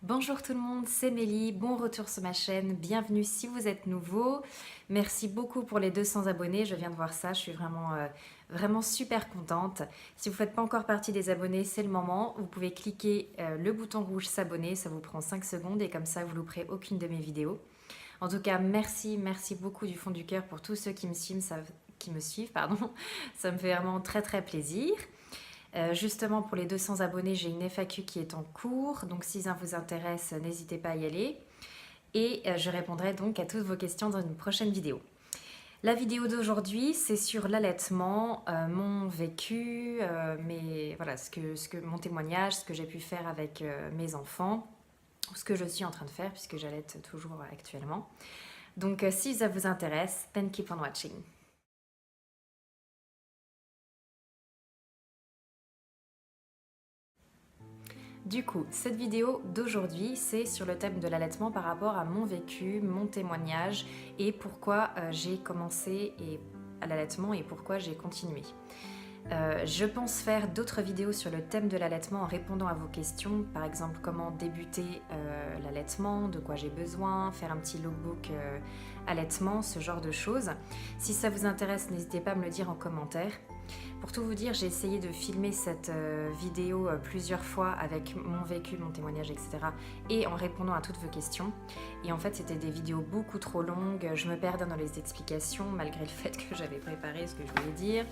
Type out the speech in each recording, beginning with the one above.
Bonjour tout le monde, c'est Mélie, bon retour sur ma chaîne, bienvenue si vous êtes nouveau. Merci beaucoup pour les 200 abonnés, je viens de voir ça, je suis vraiment super contente. Si vous ne faites pas encore partie des abonnés, c'est le moment. Vous pouvez cliquer le bouton rouge s'abonner, ça vous prend 5 secondes et comme ça vous louperez aucune de mes vidéos. En tout cas, merci beaucoup du fond du cœur pour tous ceux qui me suivent, pardon. Ça me fait vraiment très plaisir. Justement, pour les 200 abonnés, j'ai une FAQ qui est en cours, donc si ça vous intéresse, n'hésitez pas à y aller. Et je répondrai donc à toutes vos questions dans une prochaine vidéo. La vidéo d'aujourd'hui, c'est sur l'allaitement, mon vécu, voilà, mon témoignage, ce que j'ai pu faire avec mes enfants, ce que je suis en train de faire puisque j'allaite toujours actuellement. Donc si ça vous intéresse, then keep on watching. Du coup, cette vidéo d'aujourd'hui, c'est sur le thème de l'allaitement par rapport à mon vécu, mon témoignage et pourquoi j'ai commencé à l'allaitement et pourquoi j'ai continué. Je pense faire d'autres vidéos sur le thème de l'allaitement en répondant à vos questions, par exemple comment débuter l'allaitement, de quoi j'ai besoin, faire un petit lookbook allaitement, ce genre de choses. Si ça vous intéresse, n'hésitez pas à me le dire en commentaire. Pour tout vous dire, j'ai essayé de filmer cette vidéo plusieurs fois avec mon vécu, mon témoignage, etc. et en répondant à toutes vos questions. Et en fait, c'était des vidéos beaucoup trop longues, je me perdais dans les explications malgré le fait que j'avais préparé ce que je voulais dire.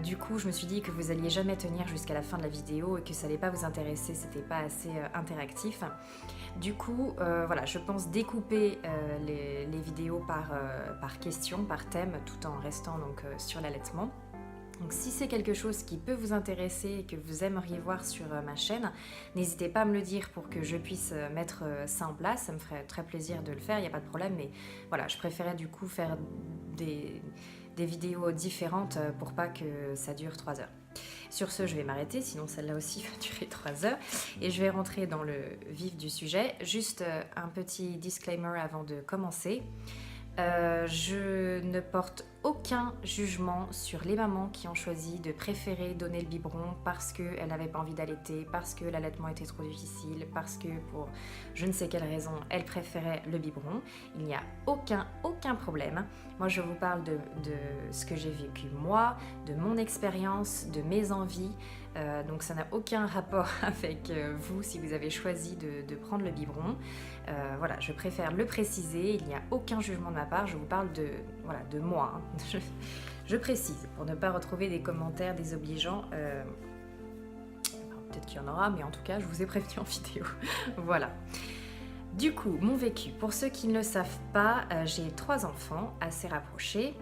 Du coup, je me suis dit que vous alliez jamais tenir jusqu'à la fin de la vidéo et que ça allait pas vous intéresser, c'était pas assez interactif. Du coup, voilà, je pense découper les vidéos par question, par thème, tout en restant donc sur l'allaitement. Donc si c'est quelque chose qui peut vous intéresser et que vous aimeriez voir sur ma chaîne, n'hésitez pas à me le dire pour que je puisse mettre ça en place, ça me ferait très plaisir de le faire, il n'y a pas de problème, mais voilà, je préférais du coup faire des vidéos différentes pour pas que ça dure 3 heures. Sur ce, je vais m'arrêter, sinon celle-là aussi va durer 3 heures. Et je vais rentrer dans le vif du sujet. Juste un petit disclaimer avant de commencer. Je ne porte aucun jugement sur les mamans qui ont choisi de préférer donner le biberon parce qu'elles n'avaient pas envie d'allaiter, parce que l'allaitement était trop difficile, parce que pour je ne sais quelle raison, elles préféraient le biberon. Il n'y a aucun problème. Moi, je vous parle de ce que j'ai vécu moi, de mon expérience, de mes envies. Donc ça n'a aucun rapport avec vous si vous avez choisi de prendre le biberon. Voilà, je préfère le préciser, il n'y a aucun jugement de ma part, je vous parle de moi. Hein. Je précise, pour ne pas retrouver des commentaires désobligeants. Peut-être qu'il y en aura, mais en tout cas, je vous ai prévenu en vidéo. Voilà. Du coup, mon vécu. Pour ceux qui ne le savent pas, j'ai 3 enfants assez rapprochés.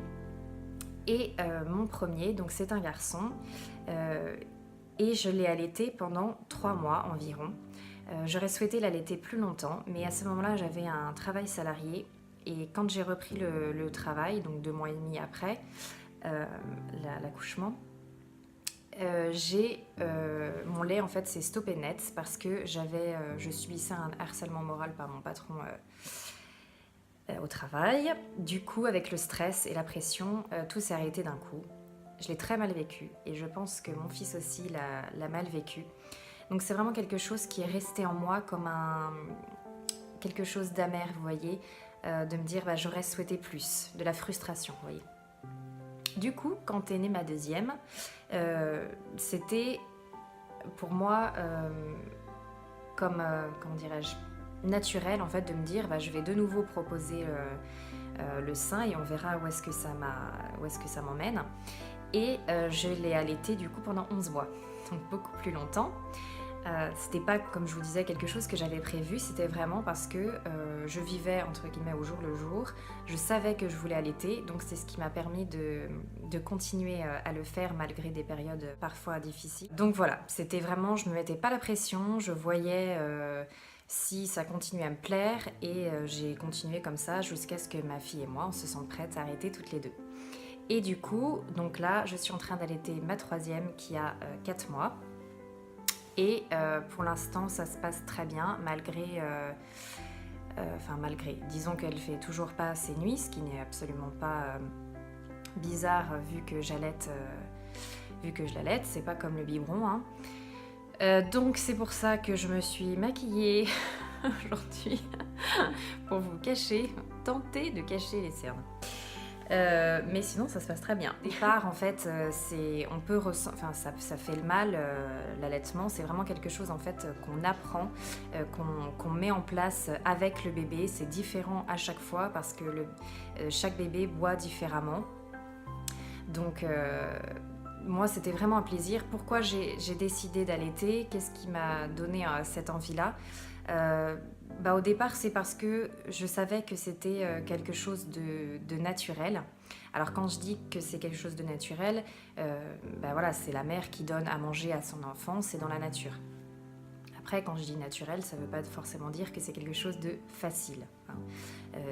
Et mon premier, donc c'est un garçon. Et je l'ai allaité pendant 3 mois environ. J'aurais souhaité l'allaiter plus longtemps, mais à ce moment-là, j'avais un travail salarié. Et quand j'ai repris le travail, donc 2 mois et demi après l'accouchement, mon lait en fait s'est stoppé net parce que je subissais un harcèlement moral par mon patron au travail. Du coup, avec le stress et la pression, tout s'est arrêté d'un coup. Je l'ai très mal vécu et je pense que mon fils aussi l'a mal vécu. Donc c'est vraiment quelque chose qui est resté en moi comme quelque chose d'amer, vous voyez, de me dire j'aurais souhaité plus, de la frustration, vous voyez. Du coup, quand est née ma deuxième, c'était pour moi comme, comment dirais-je, naturel en fait de me dire je vais de nouveau proposer le sein et on verra où est-ce que ça m'emmène. Et je l'ai allaité du coup pendant 11 mois, donc beaucoup plus longtemps. C'était pas, comme je vous disais, quelque chose que j'avais prévu, c'était vraiment parce que je vivais entre guillemets au jour le jour, je savais que je voulais allaiter, donc c'est ce qui m'a permis de continuer à le faire malgré des périodes parfois difficiles. Donc voilà, c'était vraiment, je me mettais pas la pression, je voyais si ça continuait à me plaire et j'ai continué comme ça jusqu'à ce que ma fille et moi on se sente prêtes à arrêter toutes les deux. Et du coup, donc là, je suis en train d'allaiter ma troisième qui a 4 mois. Et pour l'instant, ça se passe très bien, malgré, disons qu'elle fait toujours pas ses nuits, ce qui n'est absolument pas bizarre vu que je l'allaite, c'est pas comme le biberon. Hein. Donc c'est pour ça que je me suis maquillée aujourd'hui pour vous cacher, tenter de cacher les cernes. Mais sinon ça se passe très bien. Au départ en fait on peut enfin ça fait le mal, l'allaitement c'est vraiment quelque chose en fait qu'on apprend, qu'on met en place avec le bébé. C'est différent à chaque fois parce que chaque bébé boit différemment. Donc moi c'était vraiment un plaisir. Pourquoi j'ai décidé d'allaiter? Qu'est-ce qui m'a donné cette envie-là? Au départ c'est parce que je savais que c'était quelque chose de naturel. Alors quand je dis que c'est quelque chose de naturel, voilà, c'est la mère qui donne à manger à son enfant, c'est dans la nature. Après quand je dis naturel, ça ne veut pas forcément dire que c'est quelque chose de facile, hein.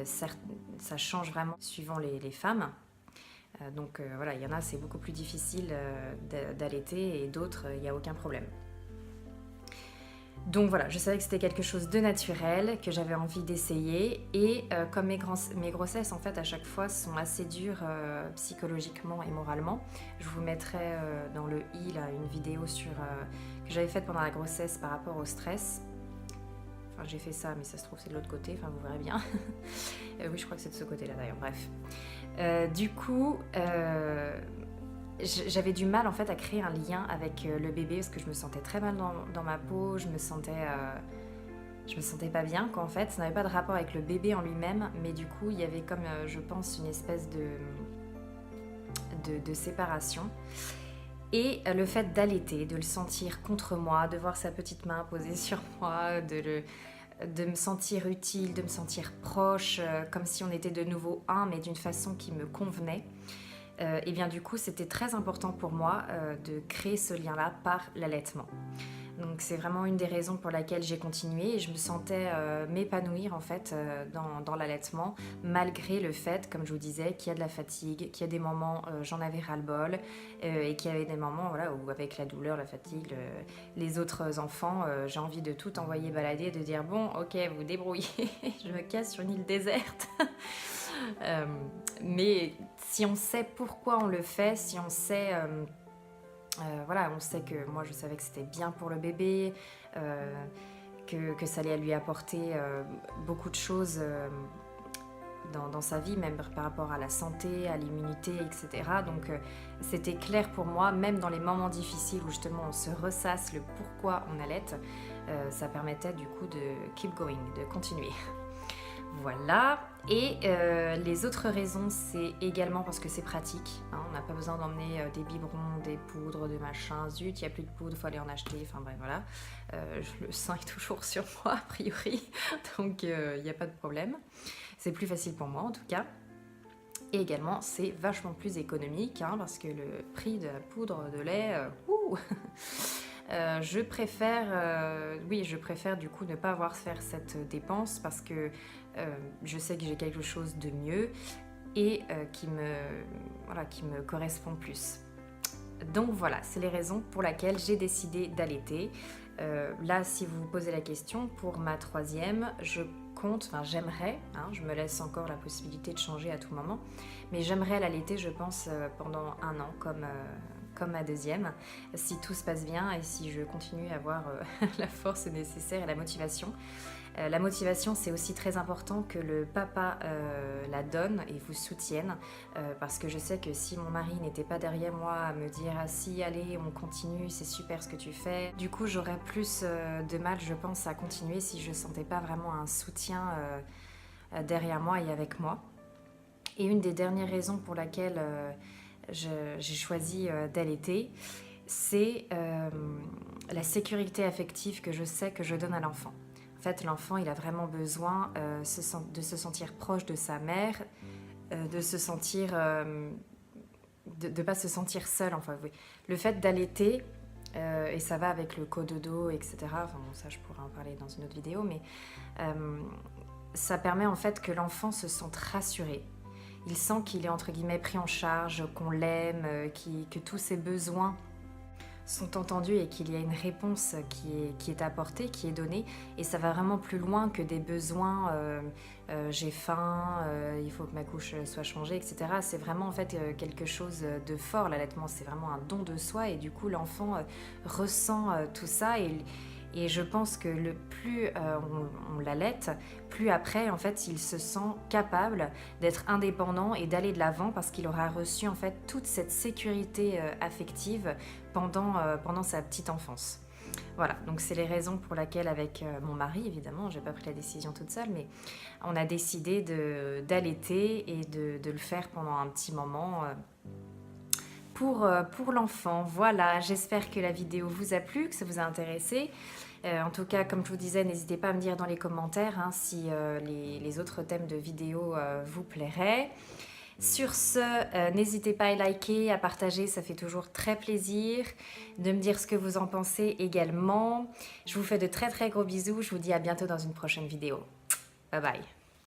Certes, ça change vraiment suivant les femmes. Donc voilà, il y en a c'est beaucoup plus difficile d'allaiter et d'autres il n'y a aucun problème. Donc voilà, je savais que c'était quelque chose de naturel, que j'avais envie d'essayer. Et comme mes grossesses, en fait, à chaque fois, sont assez dures psychologiquement et moralement, je vous mettrai dans le i là, une vidéo que j'avais faite pendant la grossesse par rapport au stress. Enfin, j'ai fait ça, mais ça se trouve, c'est de l'autre côté, enfin, vous verrez bien. Oui, je crois que c'est de ce côté-là, d'ailleurs, bref. Du coup... j'avais du mal en fait à créer un lien avec le bébé parce que je me sentais très mal dans ma peau, je me sentais pas bien quoi en fait. Ça n'avait pas de rapport avec le bébé en lui-même, mais du coup il y avait comme je pense une espèce de séparation. Et le fait d'allaiter, de le sentir contre moi, de voir sa petite main posée sur moi, de me sentir utile, de me sentir proche, comme si on était de nouveau un, mais d'une façon qui me convenait. Et bien du coup c'était très important pour moi de créer ce lien-là par l'allaitement. Donc c'est vraiment une des raisons pour laquelle j'ai continué et je me sentais m'épanouir en fait dans l'allaitement, malgré le fait, comme je vous disais, qu'il y a de la fatigue, qu'il y a des moments j'en avais je-le-bol et qu'il y avait des moments voilà, où avec la douleur, la fatigue, les autres enfants, j'ai envie de tout envoyer balader, de dire bon ok vous débrouillez, je me casse sur une île déserte. Mais si on sait pourquoi on le fait, si on sait, voilà, on sait que moi je savais que c'était bien pour le bébé, que ça allait lui apporter beaucoup de choses dans sa vie, même par rapport à la santé, à l'immunité, etc. Donc c'était clair pour moi, même dans les moments difficiles où justement on se ressasse le pourquoi on allaite, ça permettait du coup de keep going, de continuer. Voilà, et les autres raisons, c'est également parce que c'est pratique, hein, on n'a pas besoin d'emmener des biberons, des poudres, des machins, zut, il n'y a plus de poudre, il faut aller en acheter, enfin bref, voilà. Le sein est toujours sur moi, a priori, donc il n'y a pas de problème. C'est plus facile pour moi en tout cas. Et également, c'est vachement plus économique, hein, parce que le prix de la poudre de lait, je préfère du coup ne pas avoir à faire cette dépense parce que je sais que j'ai quelque chose de mieux et qui me correspond plus. Donc voilà, c'est les raisons pour lesquelles j'ai décidé d'allaiter. Là, si vous vous posez la question, pour ma troisième, j'aimerais, hein, je me laisse encore la possibilité de changer à tout moment, mais j'aimerais l'allaiter, je pense, pendant 1 an, comme ma deuxième, si tout se passe bien et si je continue à avoir la force nécessaire et la motivation. La motivation, c'est aussi très important que le papa la donne et vous soutienne, parce que je sais que si mon mari n'était pas derrière moi à me dire « Ah si, allez, on continue, c'est super ce que tu fais », du coup j'aurais plus de mal, je pense, à continuer si je ne sentais pas vraiment un soutien derrière moi et avec moi. Et une des dernières raisons pour laquelle j'ai choisi d'allaiter, c'est la sécurité affective que je sais que je donne à l'enfant. En fait, l'enfant, il a vraiment besoin de se sentir proche de sa mère, de se sentir, de pas se sentir seul. Enfin, oui. Le fait d'allaiter, et ça va avec le cododo, etc. Enfin, bon, ça, je pourrais en parler dans une autre vidéo, mais ça permet en fait que l'enfant se sente rassuré. Il sent qu'il est entre guillemets pris en charge, qu'on l'aime, que tous ses besoins sont entendus et qu'il y a une réponse qui est apportée, qui est donnée. Et ça va vraiment plus loin que des besoins, j'ai faim, il faut que ma couche soit changée, etc. C'est vraiment en fait quelque chose de fort, l'allaitement, c'est vraiment un don de soi et du coup l'enfant ressent tout ça et je pense que le plus on l'allaite, plus après en fait il se sent capable d'être indépendant et d'aller de l'avant parce qu'il aura reçu en fait toute cette sécurité affective pendant sa petite enfance. Voilà, donc c'est les raisons pour lesquelles avec mon mari, évidemment, j'ai pas pris la décision toute seule, mais on a décidé d'allaiter et de le faire pendant un petit moment pour l'enfant. Voilà, j'espère que la vidéo vous a plu, que ça vous a intéressé. En tout cas, comme je vous disais, n'hésitez pas à me dire dans les commentaires hein, si les autres thèmes de vidéo vous plairaient. Sur ce, n'hésitez pas à liker, à partager, ça fait toujours très plaisir. De me dire ce que vous en pensez également. Je vous fais de très très gros bisous, je vous dis à bientôt dans une prochaine vidéo. Bye bye.